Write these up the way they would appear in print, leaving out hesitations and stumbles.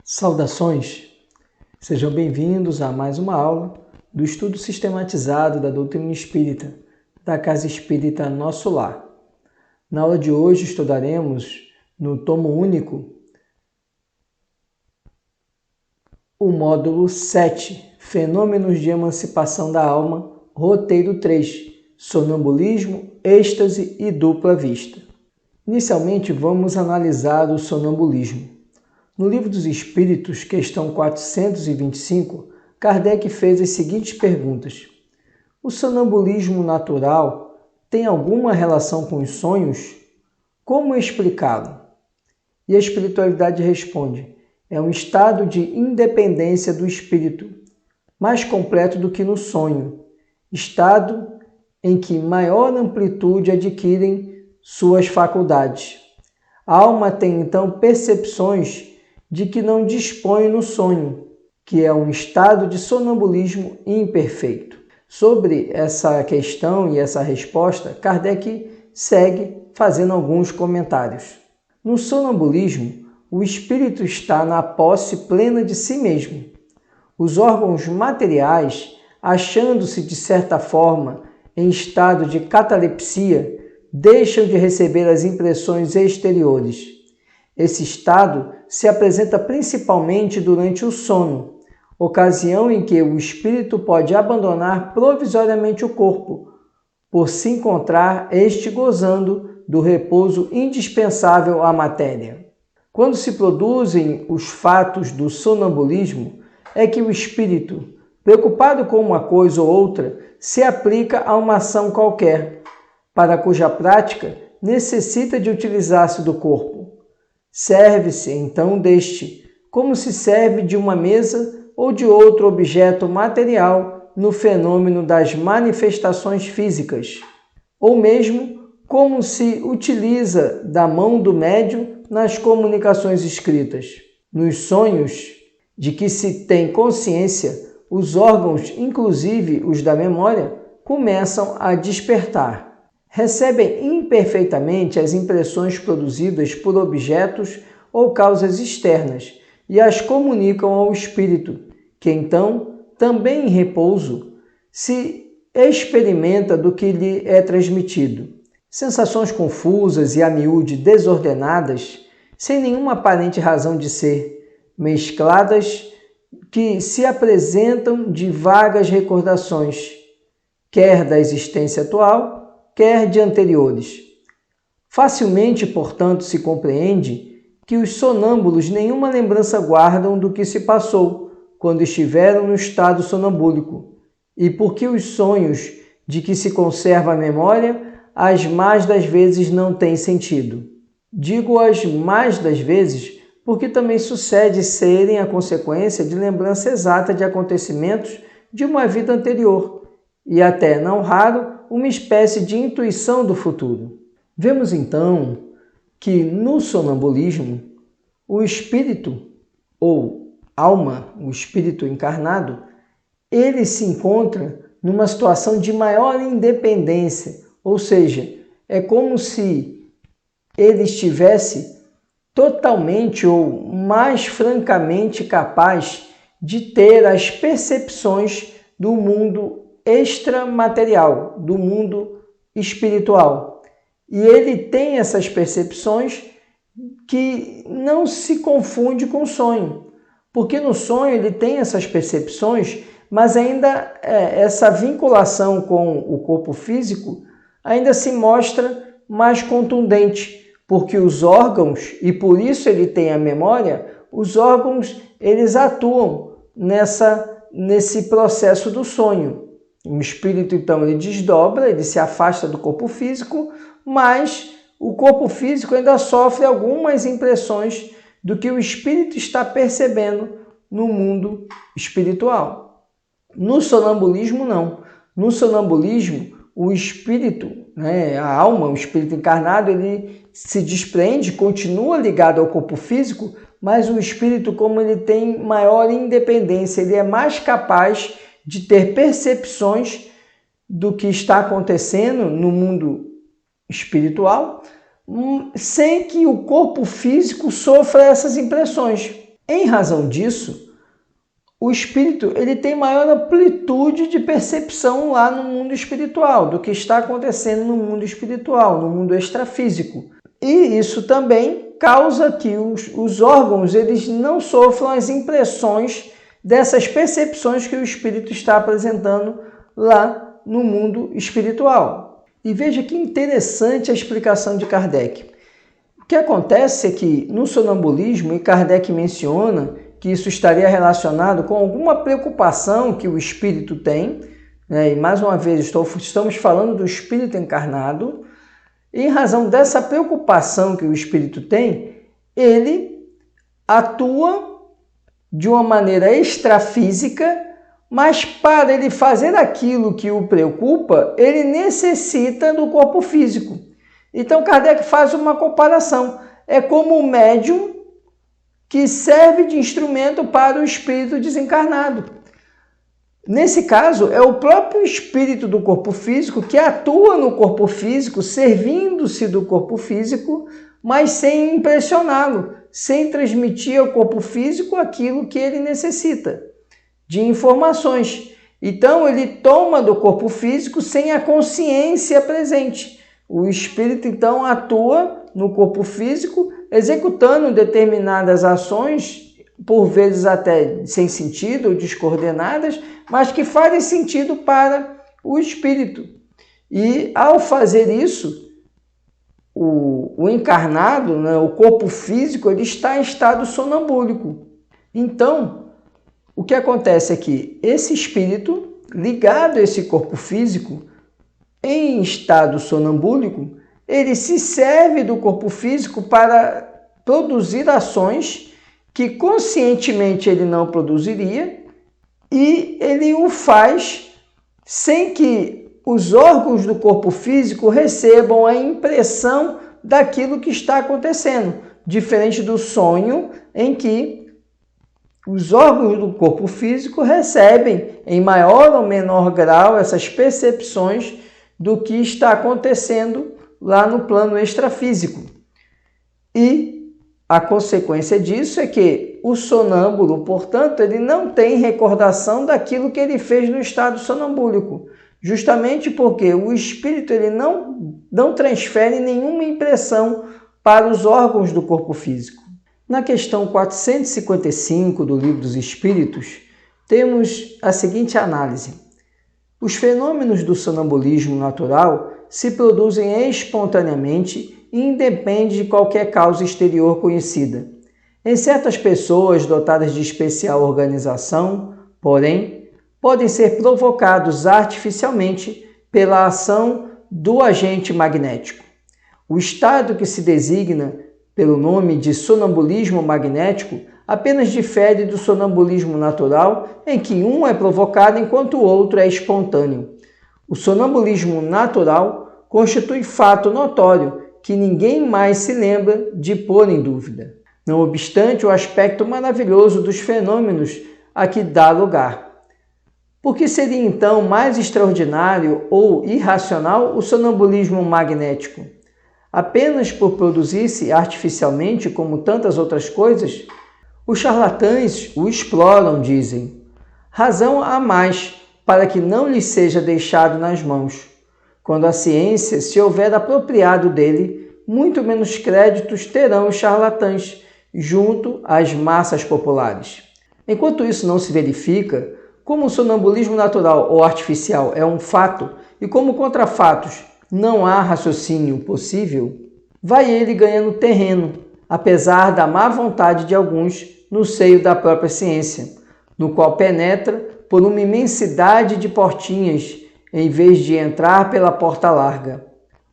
Saudações! Sejam bem-vindos a mais uma aula do estudo sistematizado da doutrina espírita, da Casa Espírita Nosso Lar. Na aula de hoje estudaremos, no tomo único, o módulo 7, Fenômenos de Emancipação da Alma, roteiro 3, Sonambulismo, Êxtase e Dupla Vista. Inicialmente, vamos analisar o sonambulismo. No Livro dos Espíritos, questão 425, Kardec fez as seguintes perguntas. O sonambulismo natural tem alguma relação com os sonhos? Como explicá-lo? E a espiritualidade responde, é um estado de independência do espírito, mais completo do que no sonho, estado em que maior amplitude adquirem suas faculdades. A alma tem então percepções de que não dispõe no sonho, que é um estado de sonambulismo imperfeito. Sobre essa questão e essa resposta, Kardec segue fazendo alguns comentários. No sonambulismo, o espírito está na posse plena de si mesmo. Os órgãos materiais, achando-se de certa forma em estado de catalepsia, deixam de receber as impressões exteriores. Esse estado se apresenta principalmente durante o sono, ocasião em que o espírito pode abandonar provisoriamente o corpo, por se encontrar este gozando do repouso indispensável à matéria. Quando se produzem os fatos do sonambulismo, é que o espírito, preocupado com uma coisa ou outra, se aplica a uma ação qualquer, para cuja prática necessita de utilizar-se do corpo. Serve-se, então, deste, como se serve de uma mesa ou de outro objeto material no fenômeno das manifestações físicas, ou mesmo como se utiliza da mão do médium nas comunicações escritas. Nos sonhos de que se tem consciência, os órgãos, inclusive os da memória, começam a despertar. Recebem imperfeitamente as impressões produzidas por objetos ou causas externas e as comunicam ao espírito, que então, também em repouso, se experimenta do que lhe é transmitido. Sensações confusas e a miúde desordenadas, sem nenhuma aparente razão de ser, mescladas, que se apresentam de vagas recordações, quer da existência atual, quer de anteriores. Facilmente, portanto, se compreende que os sonâmbulos nenhuma lembrança guardam do que se passou quando estiveram no estado sonambúlico, e porque os sonhos de que se conserva a memória, as mais das vezes não têm sentido. Digo as mais das vezes porque também sucede serem a consequência de lembrança exata de acontecimentos de uma vida anterior, e até, não raro, uma espécie de intuição do futuro. Vemos então que no sonambulismo, o espírito ou alma, o espírito encarnado, ele se encontra numa situação de maior independência, ou seja, é como se ele estivesse totalmente ou mais francamente capaz de ter as percepções do mundo extramaterial, do mundo espiritual. E ele tem essas percepções que não se confunde com o sonho, porque no sonho ele tem essas percepções, mas ainda essa vinculação com o corpo físico ainda se mostra mais contundente, porque os órgãos, e por isso ele tem a memória, os órgãos eles atuam nesse processo do sonho. O espírito, então, ele desdobra, ele se afasta do corpo físico, mas o corpo físico ainda sofre algumas impressões do que o espírito está percebendo no mundo espiritual. No sonambulismo, não. No sonambulismo, o espírito, a alma, o espírito encarnado, ele se desprende, continua ligado ao corpo físico, mas o espírito, como ele tem maior independência, ele é mais capaz de ter percepções do que está acontecendo no mundo espiritual, sem que o corpo físico sofra essas impressões. Em razão disso, o espírito ele tem maior amplitude de percepção lá no mundo espiritual, do que está acontecendo no mundo espiritual, no mundo extrafísico. E isso também causa que os órgãos eles não sofram as impressões dessas percepções que o espírito está apresentando lá no mundo espiritual. E veja que interessante a explicação de Kardec. O que acontece é que no sonambulismo, e Kardec menciona que isso estaria relacionado com alguma preocupação que o espírito tem, né? E mais uma vez estamos falando do espírito encarnado. Em razão dessa preocupação que o espírito tem, ele atua de uma maneira extrafísica, mas para ele fazer aquilo que o preocupa, ele necessita do corpo físico. Então Kardec faz uma comparação. É como o médium que serve de instrumento para o espírito desencarnado. Nesse caso, é o próprio espírito do corpo físico que atua no corpo físico, servindo-se do corpo físico, mas sem impressioná-lo, sem transmitir ao corpo físico aquilo que ele necessita de informações. Então, ele toma do corpo físico sem a consciência presente. O espírito, então, atua no corpo físico, executando determinadas ações, por vezes até sem sentido ou descoordenadas, mas que fazem sentido para o espírito. E, ao fazer isso, o encarnado, né, o corpo físico, ele está em estado sonambúlico. Então, o que acontece é que esse espírito, ligado a esse corpo físico, em estado sonambúlico, ele se serve do corpo físico para produzir ações que conscientemente ele não produziria, e ele o faz sem que os órgãos do corpo físico recebam a impressão daquilo que está acontecendo, diferente do sonho em que os órgãos do corpo físico recebem em maior ou menor grau essas percepções do que está acontecendo lá no plano extrafísico. E a consequência disso é que o sonâmbulo, portanto, ele não tem recordação daquilo que ele fez no estado sonambúlico, justamente porque o espírito ele não transfere nenhuma impressão para os órgãos do corpo físico. Na questão 455 do Livro dos Espíritos, temos a seguinte análise. Os fenômenos do sonambulismo natural se produzem espontaneamente e independem de qualquer causa exterior conhecida. Em certas pessoas dotadas de especial organização, porém, podem ser provocados artificialmente pela ação do agente magnético. O estado que se designa pelo nome de sonambulismo magnético apenas difere do sonambulismo natural, em que um é provocado enquanto o outro é espontâneo. O sonambulismo natural constitui fato notório que ninguém mais se lembra de pôr em dúvida, não obstante o aspecto maravilhoso dos fenômenos a que dá lugar. Por que seria então mais extraordinário ou irracional o sonambulismo magnético? Apenas por produzir-se artificialmente, como tantas outras coisas? Os charlatães o exploram, dizem. Razão há mais para que não lhes seja deixado nas mãos. Quando a ciência se houver apropriado dele, muito menos créditos terão os charlatães junto às massas populares. Enquanto isso não se verifica, como o sonambulismo natural ou artificial é um fato e como contra fatos não há raciocínio possível, vai ele ganhando terreno, apesar da má vontade de alguns no seio da própria ciência, no qual penetra por uma imensidade de portinhas, em vez de entrar pela porta larga.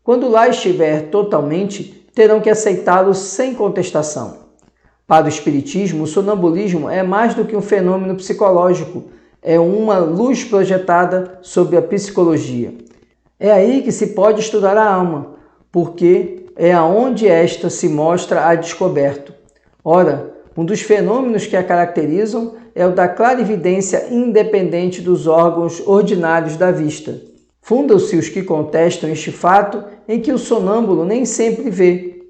Quando lá estiver totalmente, terão que aceitá-lo sem contestação. Para o Espiritismo, o sonambulismo é mais do que um fenômeno psicológico, é uma luz projetada sobre a psicologia. É aí que se pode estudar a alma, porque é aonde esta se mostra a descoberto. Ora, um dos fenômenos que a caracterizam é o da clarividência independente dos órgãos ordinários da vista. Fundam-se os que contestam este fato em que o sonâmbulo nem sempre vê,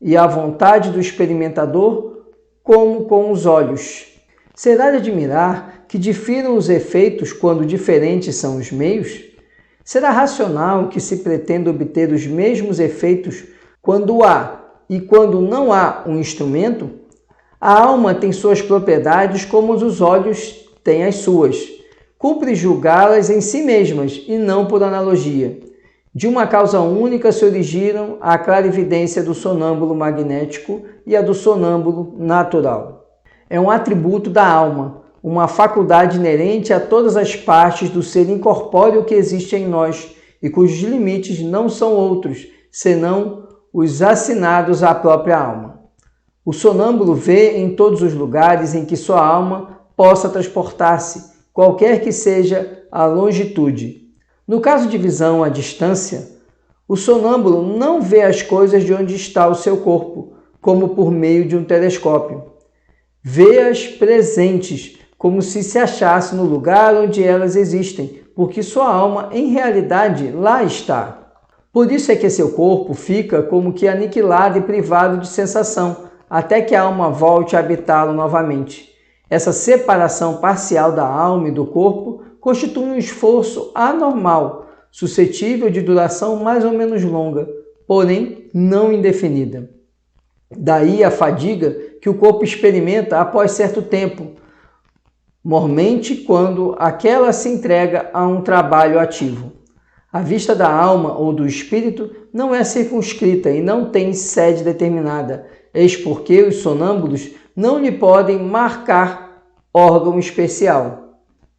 e a vontade do experimentador como com os olhos. Será de admirar que difiram os efeitos quando diferentes são os meios? Será racional que se pretenda obter os mesmos efeitos quando há e quando não há um instrumento? A alma tem suas propriedades como os olhos têm as suas. Cumpre julgá-las em si mesmas e não por analogia. De uma causa única se originam a clarividência do sonâmbulo magnético e a do sonâmbulo natural. É um atributo da alma, uma faculdade inerente a todas as partes do ser incorpóreo que existe em nós e cujos limites não são outros, senão os assinados à própria alma. O sonâmbulo vê em todos os lugares em que sua alma possa transportar-se, qualquer que seja a longitude. No caso de visão à distância, o sonâmbulo não vê as coisas de onde está o seu corpo, como por meio de um telescópio. Vê-as presentes, como se achasse no lugar onde elas existem, porque sua alma, em realidade, lá está. Por isso é que seu corpo fica como que aniquilado e privado de sensação, até que a alma volte a habitá-lo novamente. Essa separação parcial da alma e do corpo constitui um esforço anormal, suscetível de duração mais ou menos longa, porém não indefinida. Daí a fadiga que o corpo experimenta após certo tempo, mormente quando aquela se entrega a um trabalho ativo. A vista da alma ou do espírito não é circunscrita e não tem sede determinada, eis porque os sonâmbulos não lhe podem marcar órgão especial.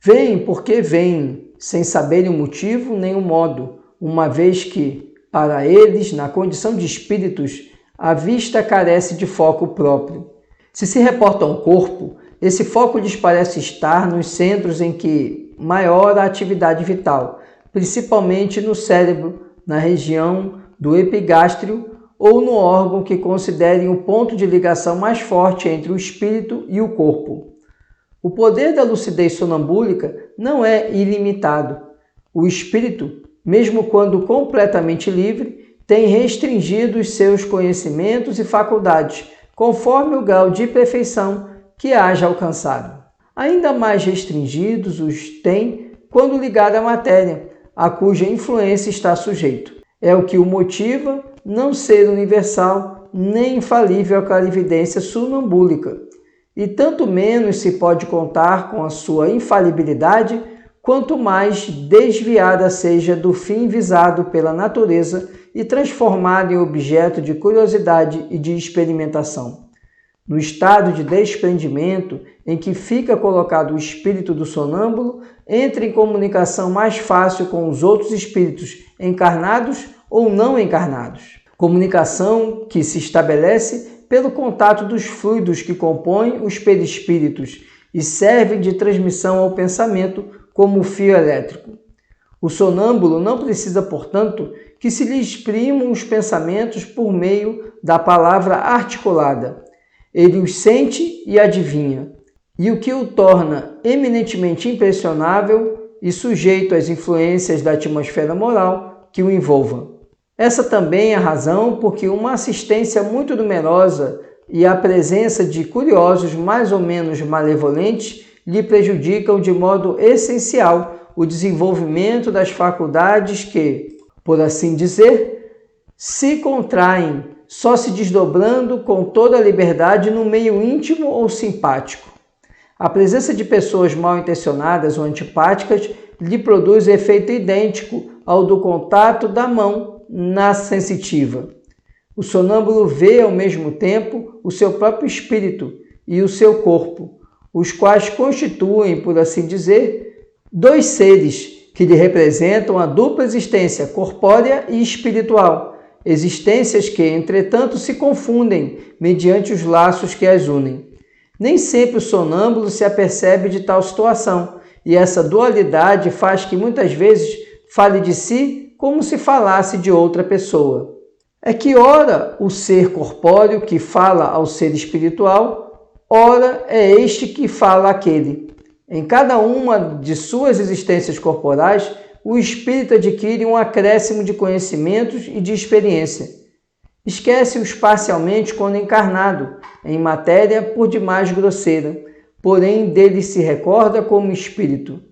Vêm porque vêm, sem saberem o motivo nem o modo, uma vez que, para eles, na condição de espíritos, a vista carece de foco próprio. Se reportam ao corpo, esse foco lhes parece estar nos centros em que maior a atividade vital, principalmente no cérebro, na região do epigástrio ou no órgão que considerem o ponto de ligação mais forte entre o espírito e o corpo. O poder da lucidez sonambúlica não é ilimitado. O espírito, mesmo quando completamente livre, tem restringido os seus conhecimentos e faculdades, conforme o grau de perfeição que haja alcançado. Ainda mais restringidos os tem quando ligado à matéria, a cuja influência está sujeito. É o que o motiva não ser universal nem infalível à clarividência sonambúlica. E tanto menos se pode contar com a sua infalibilidade, quanto mais desviada seja do fim visado pela natureza e transformada em objeto de curiosidade e de experimentação. No estado de desprendimento em que fica colocado o espírito do sonâmbulo, entra em comunicação mais fácil com os outros espíritos, encarnados ou não encarnados. Comunicação que se estabelece pelo contato dos fluidos que compõem os perispíritos e servem de transmissão ao pensamento como o fio elétrico. O sonâmbulo não precisa, portanto, que se lhe exprimam os pensamentos por meio da palavra articulada. Ele os sente e adivinha, e o que o torna eminentemente impressionável e sujeito às influências da atmosfera moral que o envolva. Essa também é a razão por que uma assistência muito numerosa e a presença de curiosos mais ou menos malevolentes lhe prejudicam de modo essencial o desenvolvimento das faculdades que, por assim dizer, se contraem, só se desdobrando com toda a liberdade no meio íntimo ou simpático. A presença de pessoas mal intencionadas ou antipáticas lhe produz efeito idêntico ao do contato da mão na sensitiva. O sonâmbulo vê ao mesmo tempo o seu próprio espírito e o seu corpo, os quais constituem, por assim dizer, dois seres que lhe representam a dupla existência corpórea e espiritual, existências que, entretanto, se confundem mediante os laços que as unem. Nem sempre o sonâmbulo se apercebe de tal situação, e essa dualidade faz que muitas vezes fale de si como se falasse de outra pessoa. É que ora o ser corpóreo que fala ao ser espiritual, ora é este que fala àquele. Em cada uma de suas existências corporais, o espírito adquire um acréscimo de conhecimentos e de experiência. Esquece-os parcialmente quando encarnado, em matéria por demais grosseira, porém dele se recorda como espírito.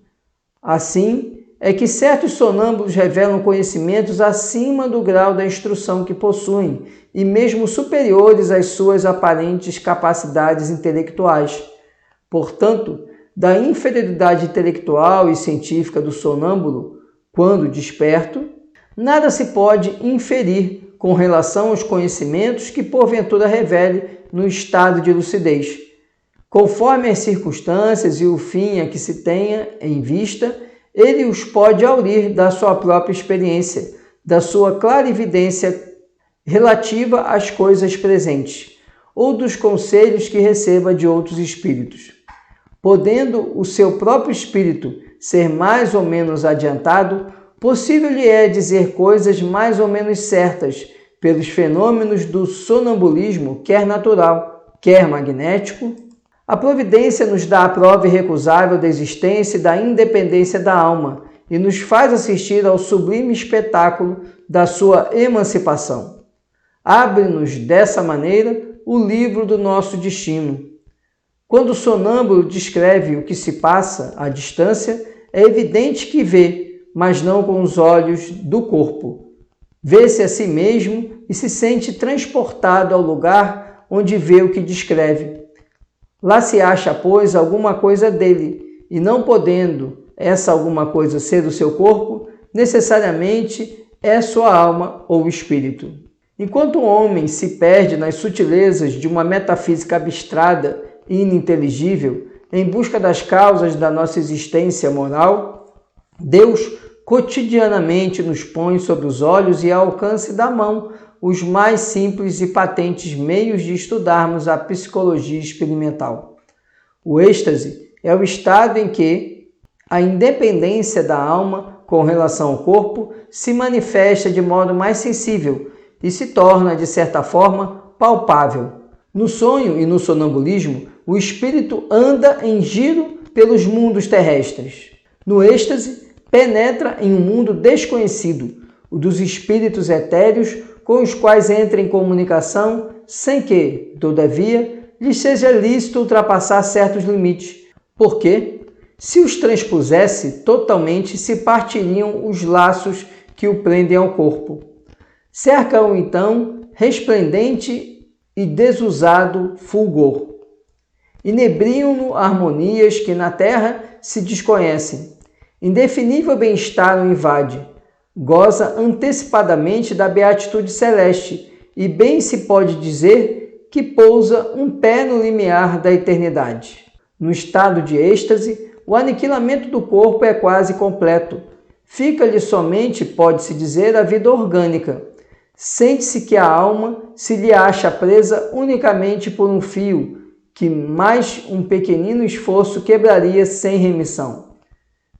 Assim é que certos sonâmbulos revelam conhecimentos acima do grau da instrução que possuem e mesmo superiores às suas aparentes capacidades intelectuais. Portanto, da inferioridade intelectual e científica do sonâmbulo, quando desperto, nada se pode inferir com relação aos conhecimentos que porventura revele no estado de lucidez. Conforme as circunstâncias e o fim a que se tenha em vista, ele os pode aurir da sua própria experiência, da sua clarividência relativa às coisas presentes, ou dos conselhos que receba de outros espíritos. Podendo o seu próprio espírito ser mais ou menos adiantado, possível lhe é dizer coisas mais ou menos certas pelos fenômenos do sonambulismo, quer natural, quer magnético. A providência nos dá a prova irrecusável da existência e da independência da alma e nos faz assistir ao sublime espetáculo da sua emancipação. Abre-nos dessa maneira o livro do nosso destino. Quando o sonâmbulo descreve o que se passa à distância, é evidente que vê, mas não com os olhos do corpo. Vê-se a si mesmo e se sente transportado ao lugar onde vê o que descreve. Lá se acha, pois, alguma coisa dele, e não podendo essa alguma coisa ser o seu corpo, necessariamente é sua alma ou espírito. Enquanto o homem se perde nas sutilezas de uma metafísica abstrata e ininteligível, em busca das causas da nossa existência moral, Deus cotidianamente nos põe sob os olhos e ao alcance da mão os mais simples e patentes meios de estudarmos a psicologia experimental. O êxtase é o estado em que a independência da alma com relação ao corpo se manifesta de modo mais sensível e se torna, de certa forma, palpável. No sonho e no sonambulismo, o espírito anda em giro pelos mundos terrestres. No êxtase, penetra em um mundo desconhecido, o dos espíritos etéreos com os quais entra em comunicação, sem que, todavia, lhes seja lícito ultrapassar certos limites, porque, se os transpusesse totalmente, se partiriam os laços que o prendem ao corpo. Cerca-o, então, resplendente e desusado fulgor. Inebriam-no harmonias que na terra se desconhecem. Indefinível bem-estar o invade. Goza antecipadamente da beatitude celeste e bem se pode dizer que pousa um pé no limiar da eternidade. No estado de êxtase, o aniquilamento do corpo é quase completo. Fica-lhe somente, pode-se dizer, a vida orgânica. Sente-se que a alma se lhe acha presa unicamente por um fio, que mais um pequenino esforço quebraria sem remissão.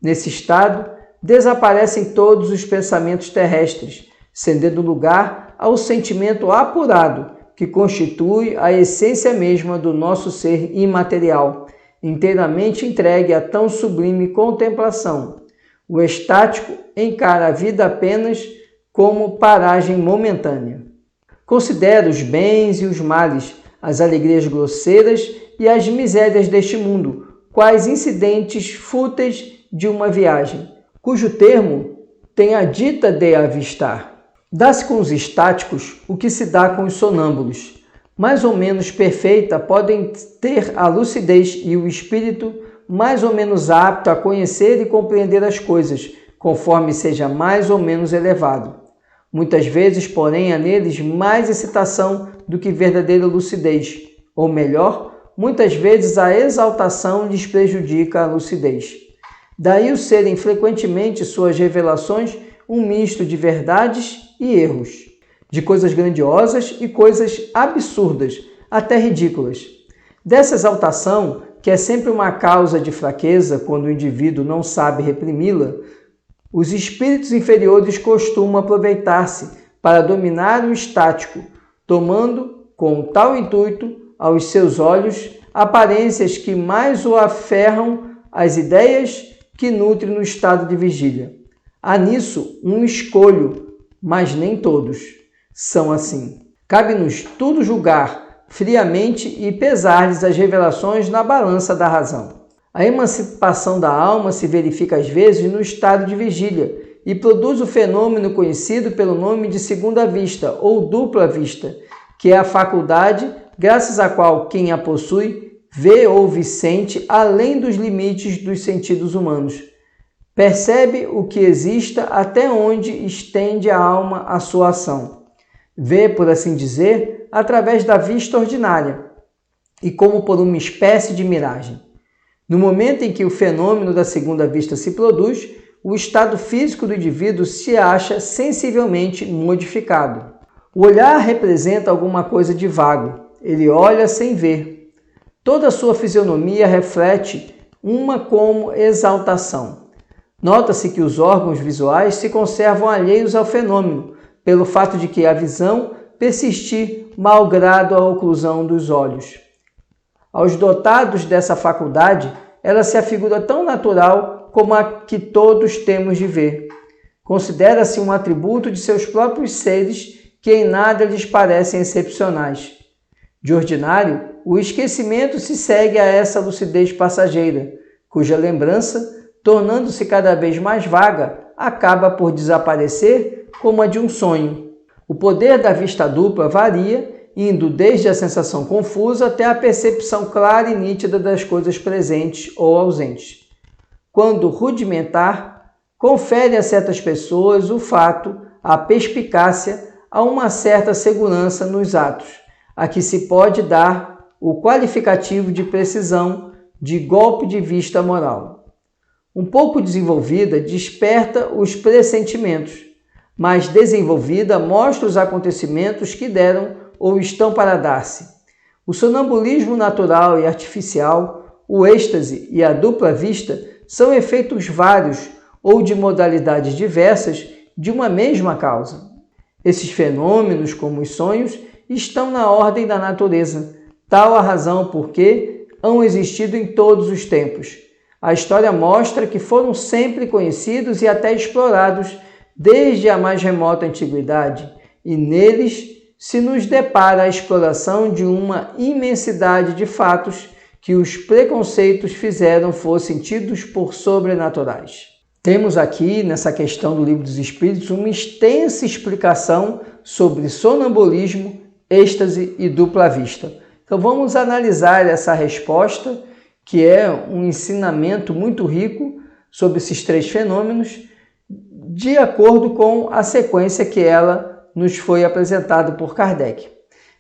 Nesse estado, desaparecem todos os pensamentos terrestres, cedendo lugar ao sentimento apurado, que constitui a essência mesma do nosso ser imaterial, inteiramente entregue a tão sublime contemplação. O estático encara a vida apenas como paragem momentânea. Considera os bens e os males, as alegrias grosseiras e as misérias deste mundo, quais incidentes fúteis de uma viagem, cujo termo tem a dita de avistar. Dá-se com os estáticos o que se dá com os sonâmbulos. Mais ou menos perfeita podem ter a lucidez e o espírito mais ou menos apto a conhecer e compreender as coisas, conforme seja mais ou menos elevado. Muitas vezes, porém, há neles mais excitação do que verdadeira lucidez, ou melhor, muitas vezes a exaltação lhes prejudica a lucidez. Daí o serem frequentemente suas revelações um misto de verdades e erros, de coisas grandiosas e coisas absurdas, até ridículas. Dessa exaltação, que é sempre uma causa de fraqueza quando o indivíduo não sabe reprimi-la, os espíritos inferiores costumam aproveitar-se para dominar o estático, tomando, com tal intuito, aos seus olhos, aparências que mais o aferram às ideias que nutre no estado de vigília. Há nisso um escolho, mas nem todos são assim. Cabe-nos tudo julgar friamente e pesar-lhes as revelações na balança da razão. A emancipação da alma se verifica às vezes no estado de vigília e produz o fenômeno conhecido pelo nome de segunda vista ou dupla vista, que é a faculdade graças à qual quem a possui vê, ouve e sente além dos limites dos sentidos humanos. Percebe o que exista até onde estende a alma a sua ação. Vê, por assim dizer, através da vista ordinária e como por uma espécie de miragem. No momento em que o fenômeno da segunda vista se produz, o estado físico do indivíduo se acha sensivelmente modificado. O olhar representa alguma coisa de vago. Ele olha sem ver. Toda a sua fisionomia reflete uma como exaltação. Nota-se que os órgãos visuais se conservam alheios ao fenômeno, pelo fato de que a visão persistir malgrado a oclusão dos olhos. Aos dotados dessa faculdade, ela se afigura tão natural como a que todos temos de ver. Considera-se um atributo de seus próprios seres que em nada lhes parecem excepcionais. De ordinário, o esquecimento se segue a essa lucidez passageira, cuja lembrança, tornando-se cada vez mais vaga, acaba por desaparecer como a de um sonho. O poder da vista dupla varia, indo desde a sensação confusa até a percepção clara e nítida das coisas presentes ou ausentes. Quando rudimentar, confere a certas pessoas o fato, a perspicácia, a uma certa segurança nos atos, a que se pode dar o qualificativo de precisão, de golpe de vista moral. Um pouco desenvolvida, desperta os pressentimentos, mais desenvolvida, mostra os acontecimentos que deram ou estão para dar-se. O sonambulismo natural e artificial, o êxtase e a dupla vista são efeitos vários ou de modalidades diversas de uma mesma causa. Esses fenômenos, como os sonhos, estão na ordem da natureza, tal a razão por que hão existido em todos os tempos. A história mostra que foram sempre conhecidos e até explorados desde a mais remota antiguidade, e neles se nos depara a exploração de uma imensidade de fatos que os preconceitos fizeram fossem tidos por sobrenaturais. Temos aqui, nessa questão do Livro dos Espíritos, uma extensa explicação sobre sonambulismo, êxtase e dupla vista. Então vamos analisar essa resposta, que é um ensinamento muito rico sobre esses três fenômenos, de acordo com a sequência que ela nos foi apresentada por Kardec.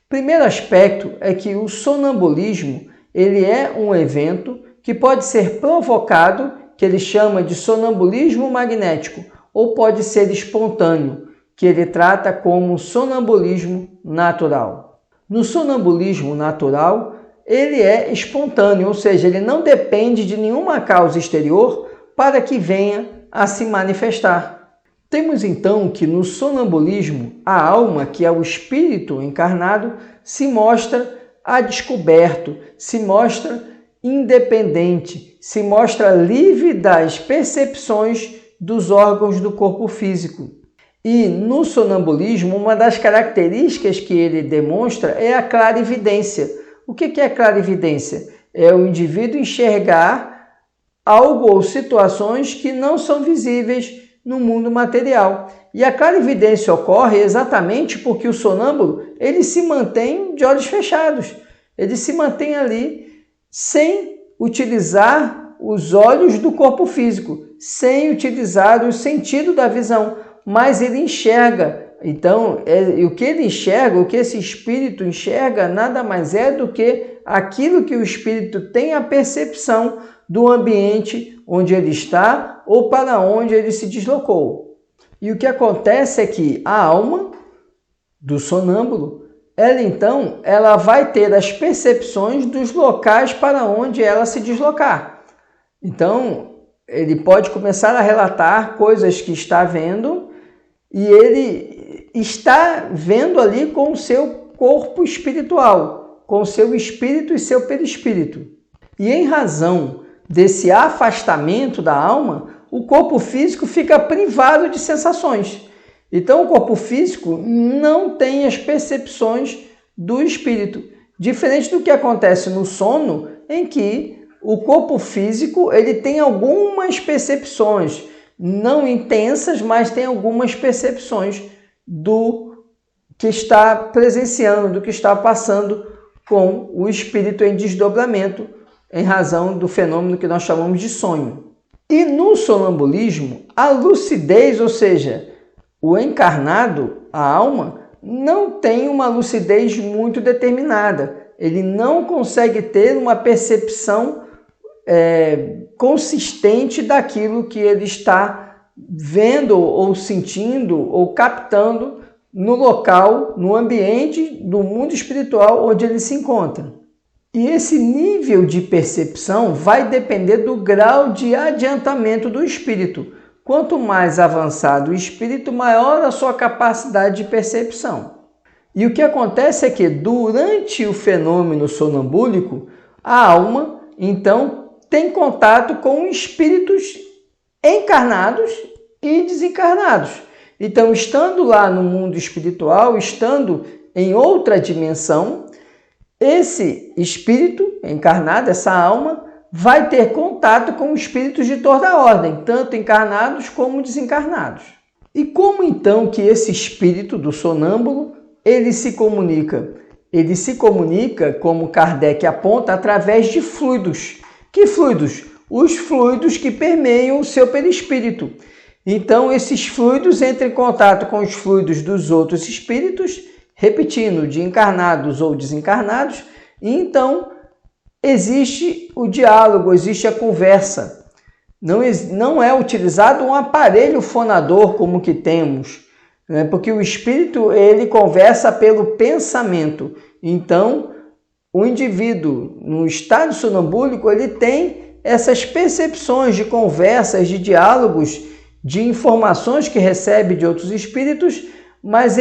Primeiro aspecto é que o sonambulismo ele é um evento que pode ser provocado, que ele chama de sonambulismo magnético, ou pode ser espontâneo, que ele trata como sonambulismo natural. No sonambulismo natural, ele é espontâneo, ou seja, ele não depende de nenhuma causa exterior para que venha a se manifestar. Temos então que no sonambulismo, a alma, que é o espírito encarnado, se mostra a descoberto, se mostra independente, se mostra livre das percepções dos órgãos do corpo físico. E no sonambulismo, uma das características que ele demonstra é a clarividência. O que é clarividência? É o indivíduo enxergar algo ou situações que não são visíveis no mundo material. E a clarividência ocorre exatamente porque o sonâmbulo ele se mantém de olhos fechados. Ele se mantém ali sem utilizar os olhos do corpo físico, sem utilizar o sentido da visão, mas ele enxerga. Então, o que ele enxerga, o que esse espírito enxerga, nada mais é do que aquilo que o espírito tem a percepção do ambiente onde ele está ou para onde ele se deslocou. E o que acontece é que a alma do sonâmbulo, ela vai ter as percepções dos locais para onde ela se deslocar. Então, ele pode começar a relatar coisas que está vendo e ele está vendo ali com o seu corpo espiritual, com o seu espírito e seu perispírito. E em razão desse afastamento da alma, o corpo físico fica privado de sensações. Então, o corpo físico não tem as percepções do espírito, diferente do que acontece no sono, em que o corpo físico ele tem algumas percepções, não intensas, mas tem algumas percepções do que está presenciando, do que está passando com o espírito em desdobramento, em razão do fenômeno que nós chamamos de sonho. E no sonambulismo, a lucidez, ou seja, o encarnado, a alma, não tem uma lucidez muito determinada. Ele não consegue ter uma percepção consistente daquilo que ele está vendo ou sentindo ou captando no local, no ambiente do mundo espiritual onde ele se encontra. E esse nível de percepção vai depender do grau de adiantamento do espírito. Quanto mais avançado o espírito, maior a sua capacidade de percepção. E o que acontece é que durante o fenômeno sonambúlico, a alma, então, tem contato com espíritos encarnados e desencarnados. Então, estando lá no mundo espiritual, estando em outra dimensão, esse espírito encarnado, essa alma, vai ter contato com espíritos de toda a ordem, tanto encarnados como desencarnados. E como então que esse espírito do sonâmbulo, ele se comunica? Ele se comunica, como Kardec aponta, através de fluidos. Que fluidos? Os fluidos que permeiam o seu perispírito. Então, esses fluidos entram em contato com os fluidos dos outros espíritos, repetindo, de encarnados ou desencarnados, e então existe o diálogo, existe a conversa. Não é utilizado um aparelho fonador como que temos, né? Porque o espírito ele conversa pelo pensamento. Então, o indivíduo no estado sonambúlico ele tem essas percepções de conversas, de diálogos, de informações que recebe de outros espíritos, mas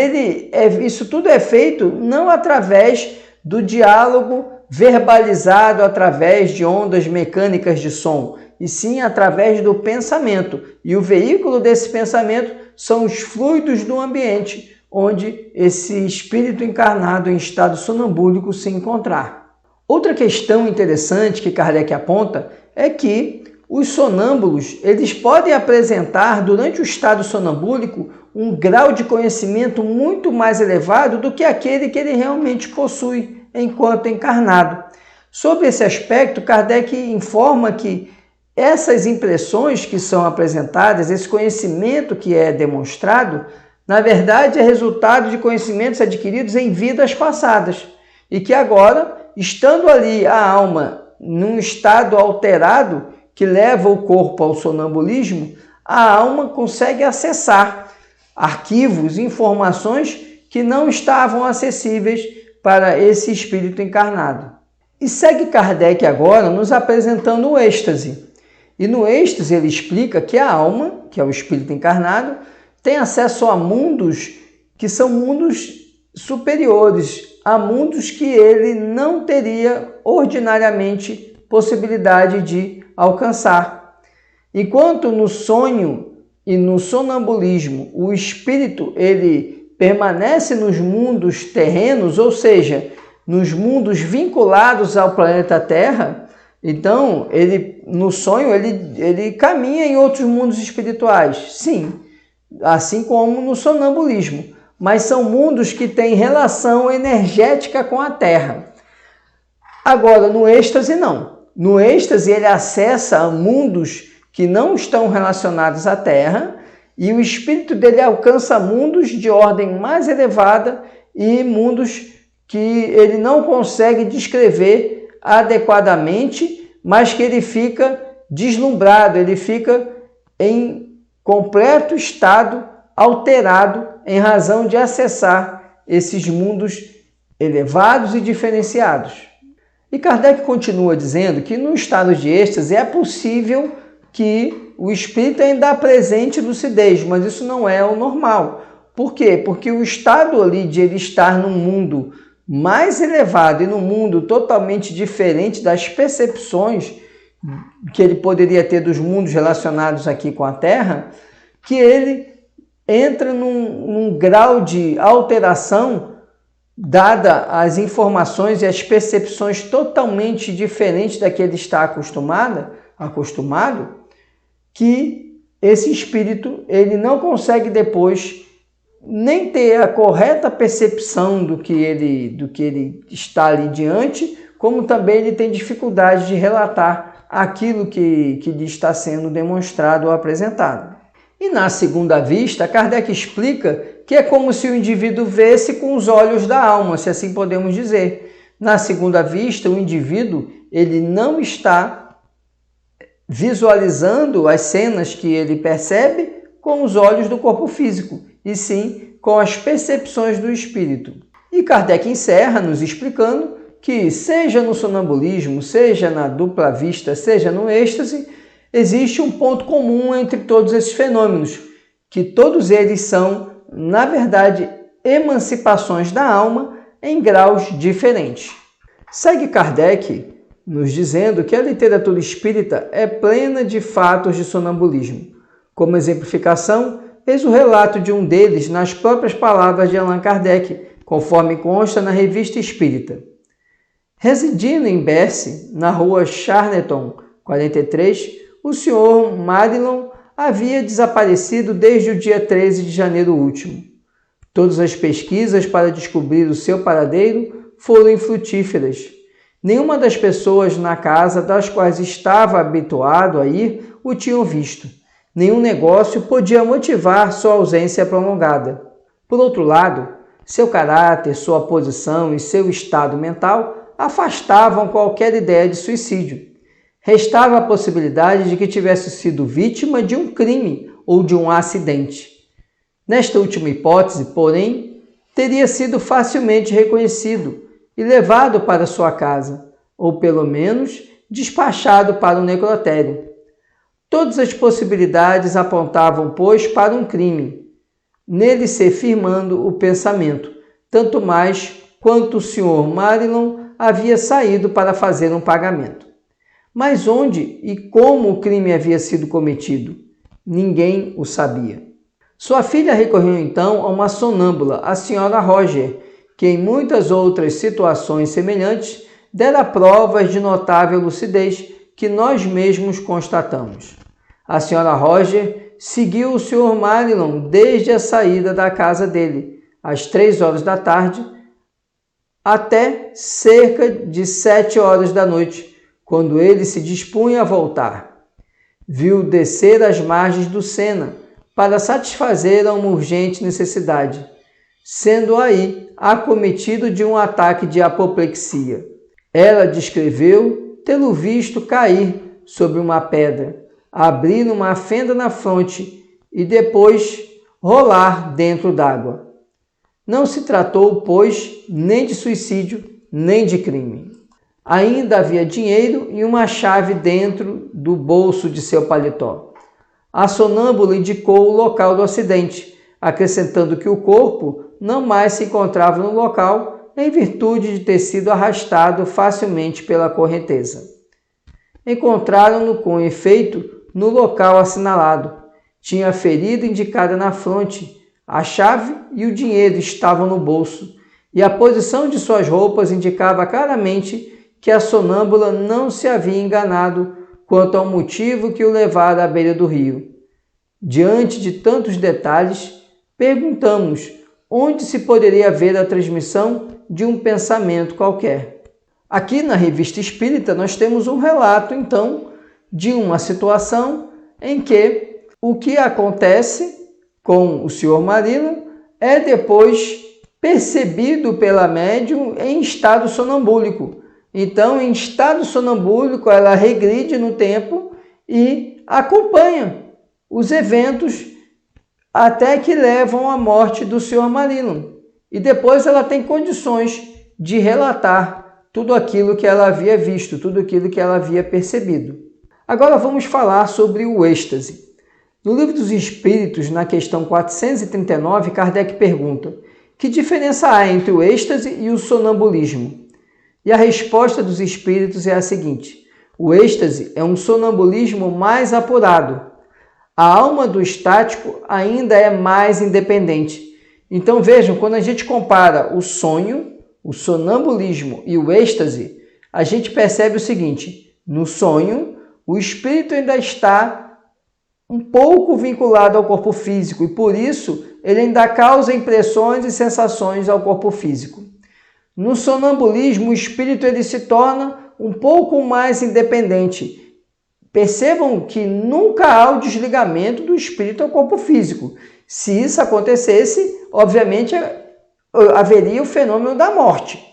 isso tudo é feito não através do diálogo verbalizado através de ondas mecânicas de som, e sim através do pensamento. E o veículo desse pensamento são os fluidos do ambiente, onde esse espírito encarnado em estado sonambúlico se encontrar. Outra questão interessante que Kardec aponta é que os sonâmbulos eles podem apresentar durante o estado sonambúlico um grau de conhecimento muito mais elevado do que aquele que ele realmente possui enquanto encarnado. Sobre esse aspecto, Kardec informa que essas impressões que são apresentadas, esse conhecimento que é demonstrado, na verdade é resultado de conhecimentos adquiridos em vidas passadas e que agora, estando ali a alma num estado alterado que leva o corpo ao sonambulismo, a alma consegue acessar arquivos, informações que não estavam acessíveis para esse espírito encarnado. E segue Kardec agora nos apresentando o êxtase. E no êxtase ele explica que a alma, que é o espírito encarnado, tem acesso a mundos que são mundos superiores, a mundos que ele não teria ordinariamente possibilidade de alcançar. Enquanto no sonho e no sonambulismo o espírito ele permanece nos mundos terrenos, ou seja, nos mundos vinculados ao planeta Terra, então no sonho ele caminha em outros mundos espirituais, sim, assim como no sonambulismo, mas são mundos que têm relação energética com a Terra. Agora, no êxtase não. No êxtase ele acessa a mundos que não estão relacionados à Terra e o espírito dele alcança mundos de ordem mais elevada e mundos que ele não consegue descrever adequadamente, mas que ele fica deslumbrado, ele fica em completo estado alterado em razão de acessar esses mundos elevados e diferenciados. E Kardec continua dizendo que no estado de êxtase é possível que o espírito ainda apresente lucidez, mas isso não é o normal. Por quê? Porque o estado ali de ele estar num mundo mais elevado e num mundo totalmente diferente das percepções que ele poderia ter dos mundos relacionados aqui com a Terra, que ele entra num grau de alteração, dada as informações e as percepções totalmente diferentes da que ele está acostumado, que esse espírito ele não consegue depois nem ter a correta percepção do que ele está ali diante, como também ele tem dificuldade de relatar aquilo que lhe está sendo demonstrado ou apresentado. E na segunda vista, Kardec explica que é como se o indivíduo vesse com os olhos da alma, se assim podemos dizer. Na segunda vista, o indivíduo ele não está visualizando as cenas que ele percebe com os olhos do corpo físico, e sim com as percepções do espírito. E Kardec encerra nos explicando que, seja no sonambulismo, seja na dupla vista, seja no êxtase, existe um ponto comum entre todos esses fenômenos, que todos eles são, na verdade, emancipações da alma em graus diferentes. Segue Kardec nos dizendo que a literatura espírita é plena de fatos de sonambulismo. Como exemplificação, eis o relato de um deles nas próprias palavras de Allan Kardec, conforme consta na Revista Espírita. Residindo em Bercy, na rua Charneton, 43, o Sr. Marilon havia desaparecido desde o dia 13 de janeiro último. Todas as pesquisas para descobrir o seu paradeiro foram infrutíferas. Nenhuma das pessoas na casa das quais estava habituado a ir o tinham visto. Nenhum negócio podia motivar sua ausência prolongada. Por outro lado, seu caráter, sua posição e seu estado mental afastavam qualquer ideia de suicídio. Restava a possibilidade de que tivesse sido vítima de um crime ou de um acidente. Nesta última hipótese, porém, teria sido facilmente reconhecido e levado para sua casa, ou pelo menos despachado para o necrotério. Todas as possibilidades apontavam, pois, para um crime, nele se firmando o pensamento, tanto mais quanto o Sr. Marilon havia saído para fazer um pagamento. Mas onde e como o crime havia sido cometido? Ninguém o sabia. Sua filha recorreu então a uma sonâmbula, a Sra. Roger, que em muitas outras situações semelhantes dera provas de notável lucidez que nós mesmos constatamos. A Sra. Roger seguiu o Sr. Marilon desde a saída da casa dele, às 3 horas da tarde, até cerca de 7 horas da noite, quando ele se dispunha a voltar. Viu descer as margens do Sena para satisfazer a uma urgente necessidade, sendo aí acometido de um ataque de apoplexia. Ela descreveu tê-lo visto cair sobre uma pedra, abrir uma fenda na fronte e depois rolar dentro d'água. Não se tratou, pois, nem de suicídio, nem de crime. Ainda havia dinheiro e uma chave dentro do bolso de seu paletó. A sonâmbula indicou o local do acidente, acrescentando que o corpo não mais se encontrava no local em virtude de ter sido arrastado facilmente pela correnteza. Encontraram-no, com efeito, no local assinalado. Tinha a ferida indicada na fronte, a chave e o dinheiro estavam no bolso, e a posição de suas roupas indicava claramente que a sonâmbula não se havia enganado quanto ao motivo que o levara à beira do rio. Diante de tantos detalhes, perguntamos onde se poderia ver a transmissão de um pensamento qualquer. Aqui na Revista Espírita nós temos um relato, então, de uma situação em que o que acontece com o Sr. Marilon é depois percebido pela médium em estado sonambúlico. Então, em estado sonambúlico, ela regride no tempo e acompanha os eventos até que levam à morte do Sr. Marilon. E depois ela tem condições de relatar tudo aquilo que ela havia visto, tudo aquilo que ela havia percebido. Agora vamos falar sobre o êxtase. No Livro dos Espíritos, na questão 439, Kardec pergunta: que diferença há entre o êxtase e o sonambulismo? E a resposta dos espíritos é a seguinte: o êxtase é um sonambulismo mais apurado. a alma do estático ainda é mais independente. Então vejam, quando a gente compara o sonho, o sonambulismo e o êxtase, a gente percebe o seguinte: no sonho, o espírito ainda está um pouco vinculado ao corpo físico e por isso ele ainda causa impressões e sensações ao corpo físico. No sonambulismo, o espírito ele se torna um pouco mais independente. Percebam que nunca há o desligamento do espírito ao corpo físico. Se isso acontecesse, obviamente haveria o fenômeno da morte.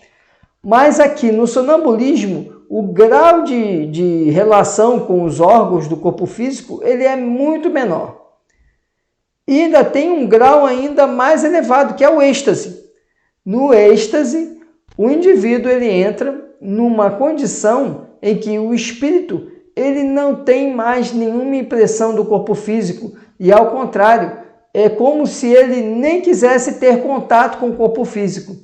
Mas aqui no sonambulismo, o grau de relação com os órgãos do corpo físico ele é muito menor. E ainda tem um grau ainda mais elevado, que é o êxtase. No êxtase, o indivíduo ele entra numa condição em que o espírito ele não tem mais nenhuma impressão do corpo físico e, ao contrário, é como se ele nem quisesse ter contato com o corpo físico.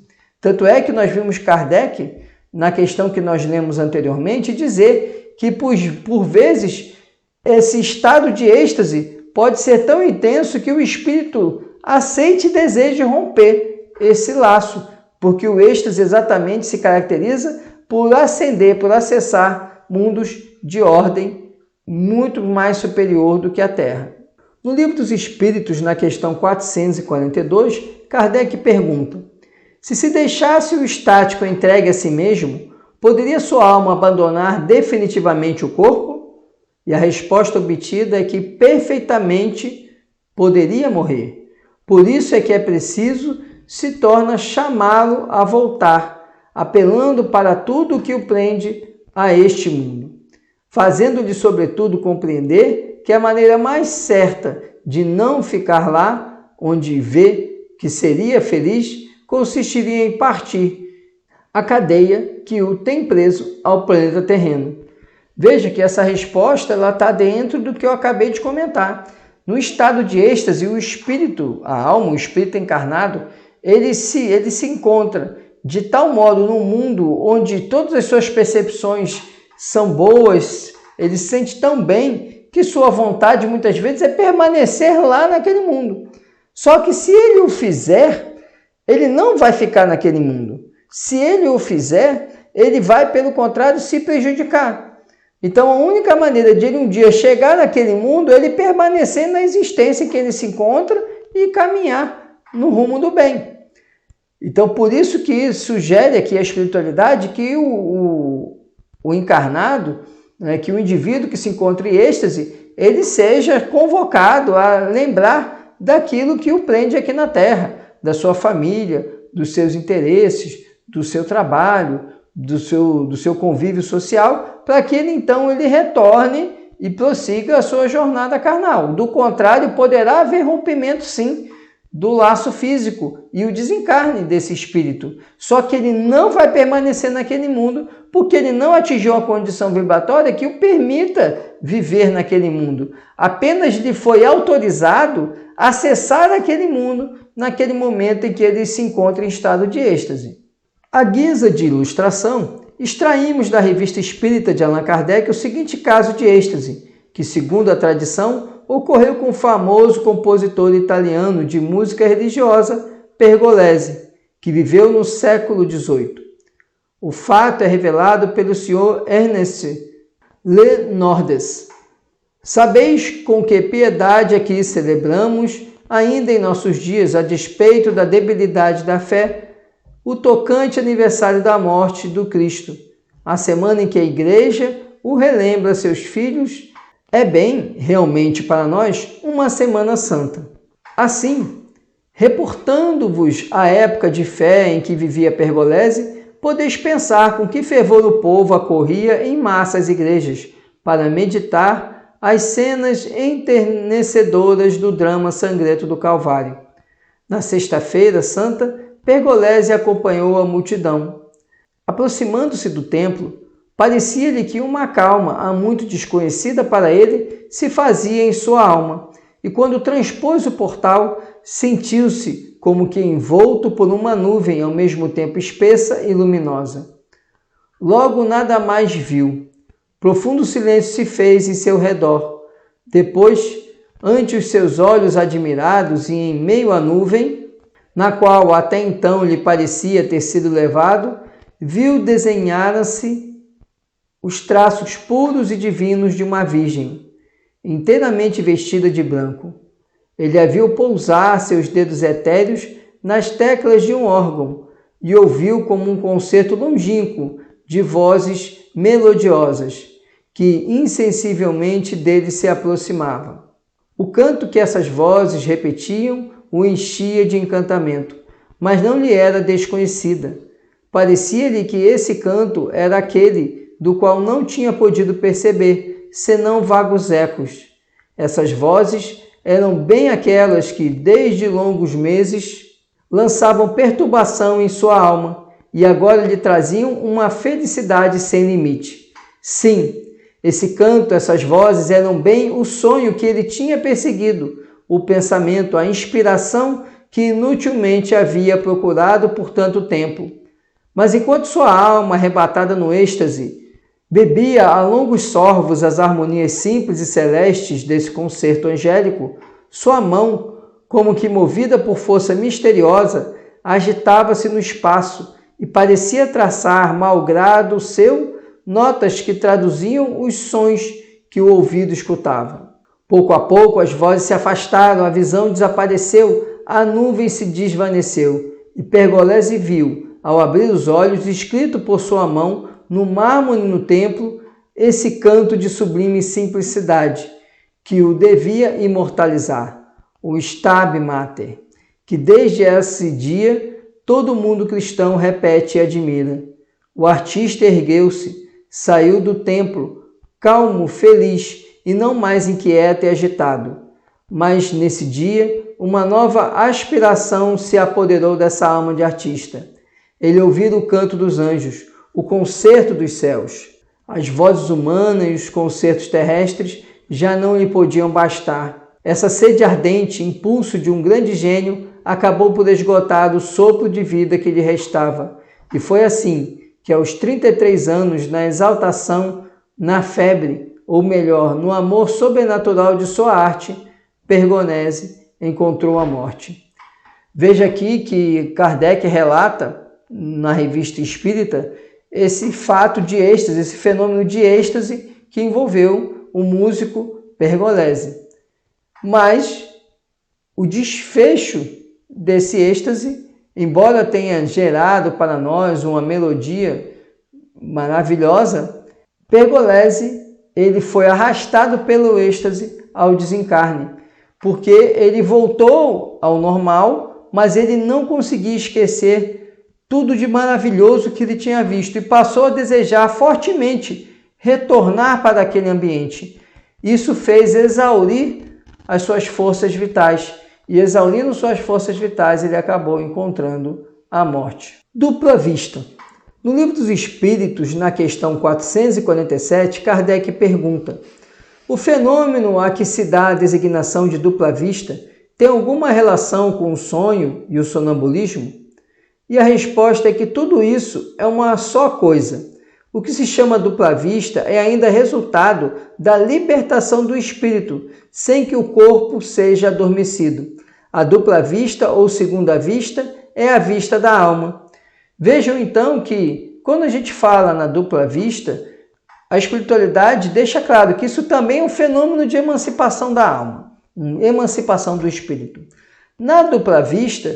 Tanto é que nós vimos Kardec, na questão que nós lemos anteriormente, dizer que, por vezes, esse estado de êxtase pode ser tão intenso que o espírito aceite e deseje romper esse laço, porque o êxtase exatamente se caracteriza por ascender, por acessar mundos de ordem muito mais superior do que a Terra. No Livro dos Espíritos, na questão 442, Kardec pergunta: se deixasse o estático entregue a si mesmo, poderia sua alma abandonar definitivamente o corpo? E a resposta obtida é que perfeitamente poderia morrer. Por isso é que é preciso se torna chamá-lo a voltar, apelando para tudo o que o prende a este mundo, fazendo-lhe, sobretudo, compreender que a maneira mais certa de não ficar lá, onde vê que seria feliz, consistiria em partir a cadeia que o tem preso ao planeta terreno. Veja que essa resposta está dentro do que eu acabei de comentar. No estado de êxtase, o espírito, a alma, o espírito encarnado, ele se encontra de tal modo num mundo onde todas as suas percepções são boas, ele se sente tão bem que sua vontade muitas vezes é permanecer lá naquele mundo. Só que se ele o fizer, ele não vai ficar naquele mundo. Se ele o fizer, ele vai, pelo contrário, se prejudicar. Então, a única maneira de ele um dia chegar naquele mundo é ele permanecer na existência em que ele se encontra e caminhar no rumo do bem. Então, por isso que sugere aqui a espiritualidade que o encarnado, né, que o indivíduo que se encontra em êxtase, ele seja convocado a lembrar daquilo que o prende aqui na Terra, da sua família, dos seus interesses, do seu trabalho, do seu convívio social, para que ele retorne e prossiga a sua jornada carnal. Do contrário, poderá haver rompimento, sim, do laço físico e o desencarne desse espírito. Só que ele não vai permanecer naquele mundo porque ele não atingiu a condição vibratória que o permita viver naquele mundo. Apenas lhe foi autorizado acessar aquele mundo naquele momento em que ele se encontra em estado de êxtase. À guisa de ilustração, extraímos da Revista Espírita de Allan Kardec o seguinte caso de êxtase, que, segundo a tradição, ocorreu com o famoso compositor italiano de música religiosa Pergolesi, que viveu no século XVIII. O fato é revelado pelo Sr. Ernest Lenordes. Sabeis com que piedade aqui celebramos, ainda em nossos dias, a despeito da debilidade da fé, o tocante aniversário da morte do Cristo, a semana em que a Igreja o relembra a seus filhos, é bem, realmente para nós, uma Semana Santa. Assim, reportando-vos a época de fé em que vivia Pergolesi, podeis pensar com que fervor o povo acorria em massa às igrejas para meditar as cenas enternecedoras do drama sangrento do Calvário. Na Sexta-feira Santa, Pergolesi acompanhou a multidão. Aproximando-se do templo, parecia-lhe que uma calma, há muito desconhecida para ele, se fazia em sua alma, e quando transpôs o portal, sentiu-se como que envolto por uma nuvem ao mesmo tempo espessa e luminosa. Logo nada mais viu. Profundo silêncio se fez em seu redor. Depois, ante os seus olhos admirados e em meio à nuvem, na qual até então lhe parecia ter sido levado, viu desenhar-se os traços puros e divinos de uma virgem, inteiramente vestida de branco. Ele a viu pousar seus dedos etéreos nas teclas de um órgão e ouviu como um concerto longínquo de vozes melodiosas que insensivelmente dele se aproximavam. O canto que essas vozes repetiam o enchia de encantamento, mas não lhe era desconhecida. Parecia-lhe que esse canto era aquele do qual não tinha podido perceber, senão vagos ecos. Essas vozes eram bem aquelas que, desde longos meses, lançavam perturbação em sua alma e agora lhe traziam uma felicidade sem limite. Sim, esse canto, essas vozes eram bem o sonho que ele tinha perseguido, o pensamento, a inspiração que inutilmente havia procurado por tanto tempo. Mas enquanto sua alma, arrebatada no êxtase, bebia a longos sorvos as harmonias simples e celestes desse concerto angélico, sua mão, como que movida por força misteriosa, agitava-se no espaço e parecia traçar, malgrado seu, notas que traduziam os sons que o ouvido escutava. Pouco a pouco as vozes se afastaram, a visão desapareceu, a nuvem se desvaneceu, e Pergolese viu, ao abrir os olhos, escrito por sua mão, no mármore no templo, esse canto de sublime simplicidade, que o devia imortalizar, o Stabat Mater, que desde esse dia todo mundo cristão repete e admira. O artista ergueu-se, saiu do templo, calmo, feliz, e não mais inquieto e agitado. Mas, nesse dia, uma nova aspiração se apoderou dessa alma de artista. Ele ouvira o canto dos anjos, o concerto dos céus. As vozes humanas e os concertos terrestres já não lhe podiam bastar. Essa sede ardente, impulso de um grande gênio, acabou por esgotar o sopro de vida que lhe restava. E foi assim que, aos 33 anos, na exaltação, na febre, ou melhor, no amor sobrenatural de sua arte, Pergolese encontrou a morte. Veja aqui que Kardec relata, na Revista Espírita, esse fato de êxtase, esse fenômeno de êxtase que envolveu o músico Pergolese. Mas o desfecho desse êxtase, embora tenha gerado para nós uma melodia maravilhosa, Pergolese ele foi arrastado pelo êxtase ao desencarne, porque ele voltou ao normal, mas ele não conseguia esquecer tudo de maravilhoso que ele tinha visto e passou a desejar fortemente retornar para aquele ambiente. Isso fez exaurir as suas forças vitais, e exaurindo suas forças vitais, ele acabou encontrando a morte. Dupla vista. No Livro dos Espíritos, na questão 447, Kardec pergunta: o fenômeno a que se dá a designação de dupla vista tem alguma relação com o sonho e o sonambulismo? E a resposta é que tudo isso é uma só coisa. O que se chama dupla vista é ainda resultado da libertação do espírito, sem que o corpo seja adormecido. A dupla vista ou segunda vista é a vista da alma. Vejam então que, quando a gente fala na dupla vista, a espiritualidade deixa claro que isso também é um fenômeno de emancipação da alma, emancipação do espírito. Na dupla vista,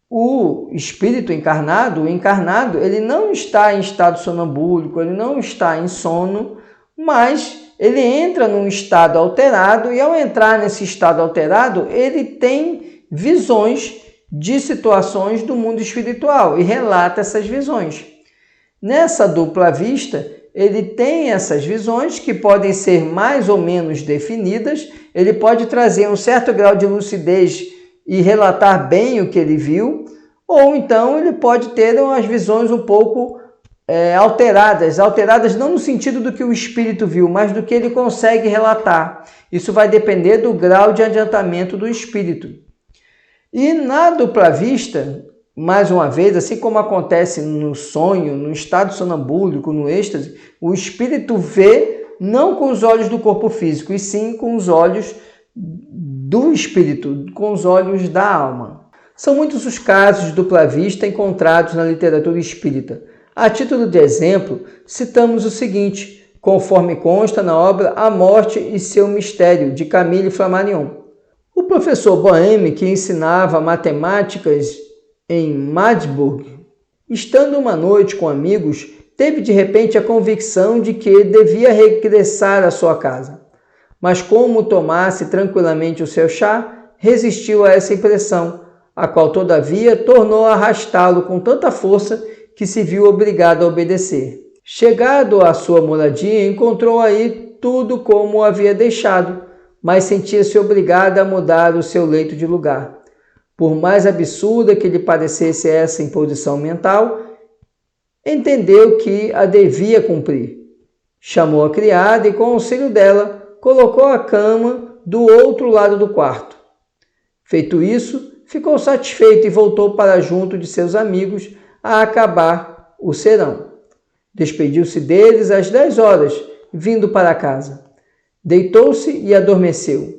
o espírito encarnado, o encarnado, ele não está em estado sonambúlico, ele não está em sono, mas ele entra num estado alterado e, ao entrar nesse estado alterado, ele tem visões de situações do mundo espiritual e relata essas visões. Nessa dupla vista, ele tem essas visões que podem ser mais ou menos definidas, ele pode trazer um certo grau de lucidez e relatar bem o que ele viu, ou então ele pode ter umas visões um pouco alteradas não no sentido do que o espírito viu, mas do que ele consegue relatar. Isso vai depender do grau de adiantamento do espírito. E na dupla vista, mais uma vez, assim como acontece no sonho, no estado sonambúlico, no êxtase, o espírito vê não com os olhos do corpo físico, e sim com os olhos do espírito, com os olhos da alma. São muitos os casos de dupla vista encontrados na literatura espírita. A título de exemplo, citamos o seguinte, conforme consta na obra A Morte e seu Mistério, de Camille Flammarion. O professor Bohème, que ensinava matemáticas em Magdeburg, estando uma noite com amigos, teve de repente a convicção de que devia regressar à sua casa. Mas como tomasse tranquilamente o seu chá, resistiu a essa impressão, a qual todavia tornou a arrastá-lo com tanta força que se viu obrigado a obedecer. Chegado à sua moradia, encontrou aí tudo como o havia deixado, mas sentia-se obrigado a mudar o seu leito de lugar. Por mais absurda que lhe parecesse essa imposição mental, entendeu que a devia cumprir. Chamou a criada e, com auxílio dela, colocou a cama do outro lado do quarto. Feito isso, ficou satisfeito e voltou para junto de seus amigos a acabar o serão. Despediu-se deles às 10 horas, vindo para casa. Deitou-se e adormeceu.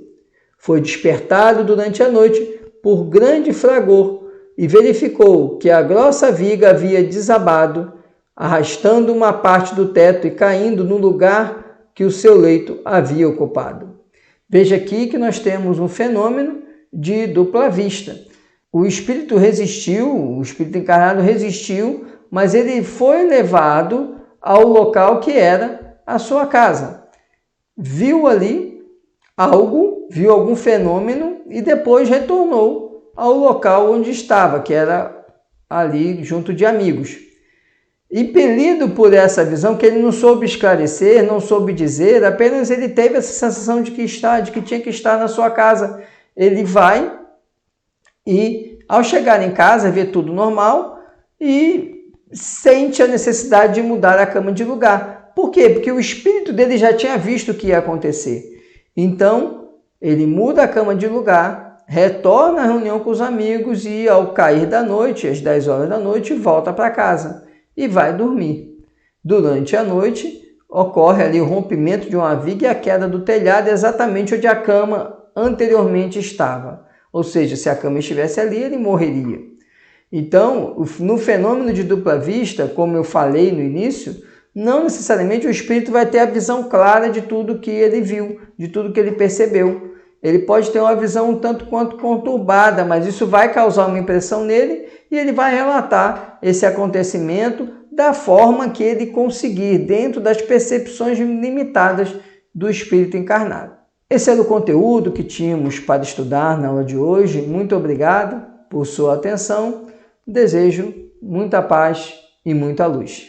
Foi despertado durante a noite por grande fragor e verificou que a grossa viga havia desabado, arrastando uma parte do teto e caindo no lugar que o seu leito havia ocupado. Veja aqui que nós temos um fenômeno de dupla vista. O espírito resistiu, o espírito encarnado resistiu, mas ele foi levado ao local que era a sua casa. Viu ali algo, viu algum fenômeno e depois retornou ao local onde estava, que era ali junto de amigos. Impelido por essa visão que ele não soube esclarecer, não soube dizer, apenas ele teve essa sensação de que tinha que estar na sua casa. Ele vai e, ao chegar em casa, vê tudo normal e sente a necessidade de mudar a cama de lugar. Por quê? Porque o espírito dele já tinha visto o que ia acontecer. Então, ele muda a cama de lugar, retorna à reunião com os amigos e, ao cair da noite, às 10 horas da noite, volta para casa e vai dormir. Durante a noite, ocorre ali o rompimento de uma viga e a queda do telhado exatamente onde a cama anteriormente estava. Ou seja, se a cama estivesse ali, ele morreria. Então, no fenômeno de dupla vista, como eu falei no início, não necessariamente o espírito vai ter a visão clara de tudo que ele viu, de tudo que ele percebeu. Ele pode ter uma visão um tanto quanto conturbada, mas isso vai causar uma impressão nele e ele vai relatar esse acontecimento da forma que ele conseguir, dentro das percepções limitadas do espírito encarnado. Esse era o conteúdo que tínhamos para estudar na aula de hoje. Muito obrigado por sua atenção. Desejo muita paz e muita luz.